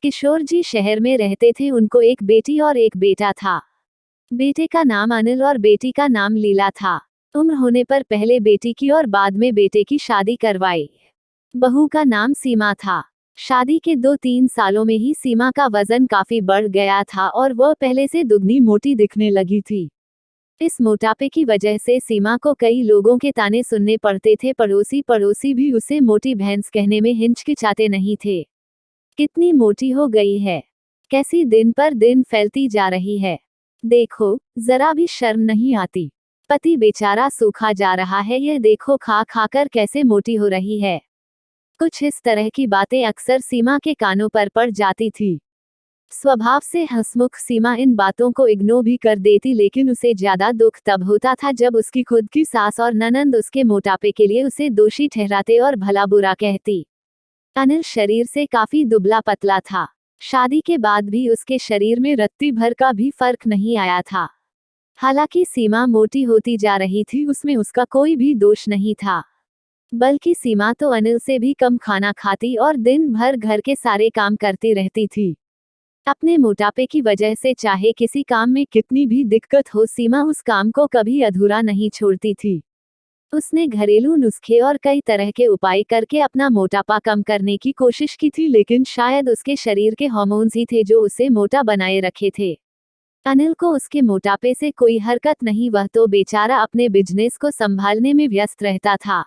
किशोर जी शहर में रहते थे। उनको एक बेटी और एक बेटा था। बेटे का नाम अनिल और बेटी का नाम लीला था। उम्र होने पर पहले बेटी की और बाद में बेटे की शादी करवाई। बहू का नाम सीमा था। शादी के 2-3 सालों में ही सीमा का वजन काफी बढ़ गया था और वह पहले से दुगनी मोटी दिखने लगी थी। इस मोटापे की वजह से सीमा को कई लोगों के ताने सुनने पड़ते थे। पड़ोसी भी उसे मोटी भैंस कहने में हिचकिचाते नहीं थे। कितनी मोटी हो गई है, कैसी दिन पर दिन फैलती जा रही है, देखो जरा भी शर्म नहीं आती। पति बेचारा सूखा जा रहा है, ये देखो खा खा कर कैसे मोटी हो रही है। कुछ इस तरह की बातें अक्सर सीमा के कानों पर पड़ जाती थी। स्वभाव से हंसमुख सीमा इन बातों को इग्नोर भी कर देती, लेकिन उसे ज्यादा दुख तब होता था जब उसकी खुद की सास और ननंद उसके मोटापे के लिए उसे दोषी ठहराते और भला बुरा कहती। अनिल शरीर से काफी दुबला पतला था। शादी के बाद भी उसके शरीर में रत्ती भर का भी फर्क नहीं आया था। हालांकि सीमा मोटी होती जा रही थी, उसमें उसका कोई भी दोष नहीं था। बल्कि सीमा तो अनिल से भी कम खाना खाती और दिन भर घर के सारे काम करती रहती थी। अपने मोटापे की वजह से चाहे किसी काम में कितनी भी दिक्कत हो, सीमा उस काम को कभी अधूरा नहीं छोड़ती थी। उसने घरेलू नुस्खे और कई तरह के उपाय करके अपना मोटापा कम करने की कोशिश की थी, लेकिन शायद उसके शरीर के हार्मोन्स ही थे जो उसे मोटा बनाए रखे थे। अनिल को उसके मोटापे से कोई हरकत नहीं, वह तो बेचारा अपने बिजनेस को संभालने में व्यस्त रहता था।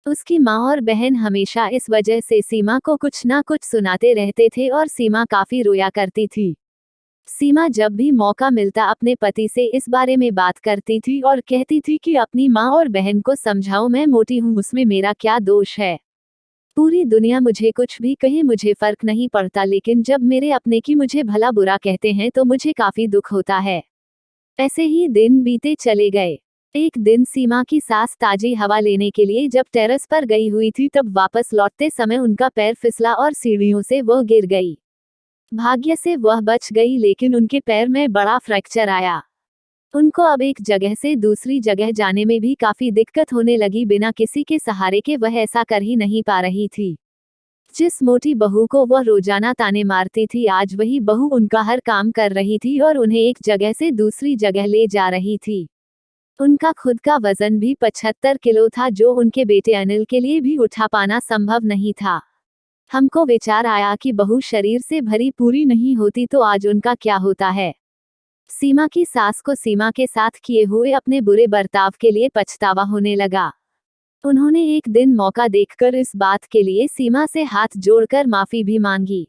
उसकी माँ और बहन हमेशा इस वजह से सीमा को कुछ ना कुछ सुनाते रहते थे और सीमा काफी रोया करती थी। सीमा जब भी मौका मिलता अपने पति से इस बारे में बात करती थी और कहती थी कि अपनी माँ और बहन को समझाओ, मैं मोटी हूँ, उसमें मेरा क्या दोष है। पूरी दुनिया मुझे कुछ भी कहे, मुझे फर्क नहीं पड़ता, लेकिन जब मेरे अपने की मुझे भला बुरा कहते हैं तो मुझे काफी दुख होता है। ऐसे ही दिन बीते चले गए। एक दिन सीमा की सास ताजी हवा लेने के लिए जब टेरेस पर गई हुई थी, तब वापस लौटते समय उनका पैर फिसला और सीढ़ियों से वह गिर गई। भाग्य से वह बच गई, लेकिन उनके पैर में बड़ा फ्रैक्चर आया। उनको अब एक जगह से दूसरी जगह जाने में भी काफी दिक्कत होने लगी। बिना किसी के सहारे के वह ऐसा कर ही नहीं पा रही थी। जिस मोटी बहू को वह रोजाना ताने मारती थी, आज वही बहू उनका हर काम कर रही थी और उन्हें एक जगह से दूसरी जगह ले जा रही थी। उनका खुद का वजन भी 75 किलो था, जो उनके बेटे अनिल के लिए भी उठा पाना संभव नहीं था। हमको विचार आया कि बहू शरीर से भरी पूरी नहीं होती तो आज उनका क्या होता है। सीमा की सास को सीमा के साथ किए हुए अपने बुरे बर्ताव के लिए पछतावा होने लगा। उन्होंने एक दिन मौका देखकर इस बात के लिए सीमा से हाथ जोड़कर माफी भी मांगी।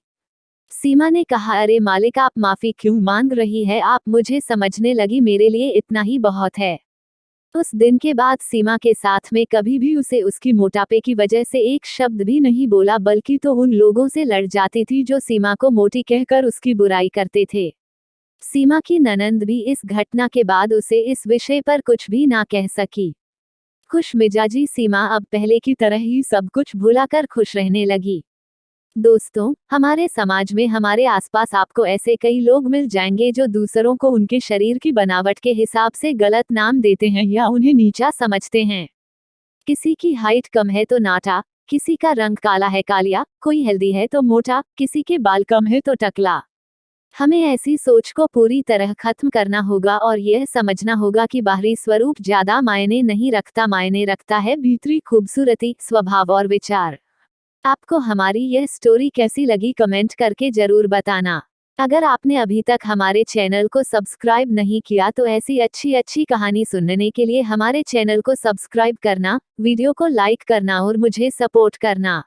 सीमा ने कहा, अरे मालिक, आप माफी क्यों मांग रही है, आप मुझे समझने लगी, मेरे लिए इतना ही बहुत है। उस दिन के बाद सीमा के साथ में कभी भी उसे उसकी मोटापे की वजह से एक शब्द भी नहीं बोला, बल्कि तो उन लोगों से लड़ जाती थी जो सीमा को मोटी कहकर उसकी बुराई करते थे। सीमा की ननंद भी इस घटना के बाद उसे इस विषय पर कुछ भी ना कह सकी। खुश मिजाजी सीमा अब पहले की तरह ही सब कुछ भुलाकर खुश रहने लगी। दोस्तों, हमारे समाज में, हमारे आसपास आपको ऐसे कई लोग मिल जाएंगे जो दूसरों को उनके शरीर की बनावट के हिसाब से गलत नाम देते हैं या उन्हें नीचा समझते हैं। किसी की हाइट कम है तो नाटा, किसी का रंग काला है कालिया, कोई हेल्दी है तो मोटा, किसी के बाल कम है तो टकला। हमें ऐसी सोच को पूरी तरह खत्म करना होगा और यह समझना होगा कि बाहरी स्वरूप ज्यादा मायने नहीं रखता, मायने रखता है भीतरी खूबसूरती, स्वभाव और विचार। आपको हमारी यह स्टोरी कैसी लगी कमेंट करके जरूर बताना। अगर आपने अभी तक हमारे चैनल को सब्सक्राइब नहीं किया तो ऐसी अच्छी कहानी सुनने के लिए हमारे चैनल को सब्सक्राइब करना, वीडियो को लाइक करना और मुझे सपोर्ट करना।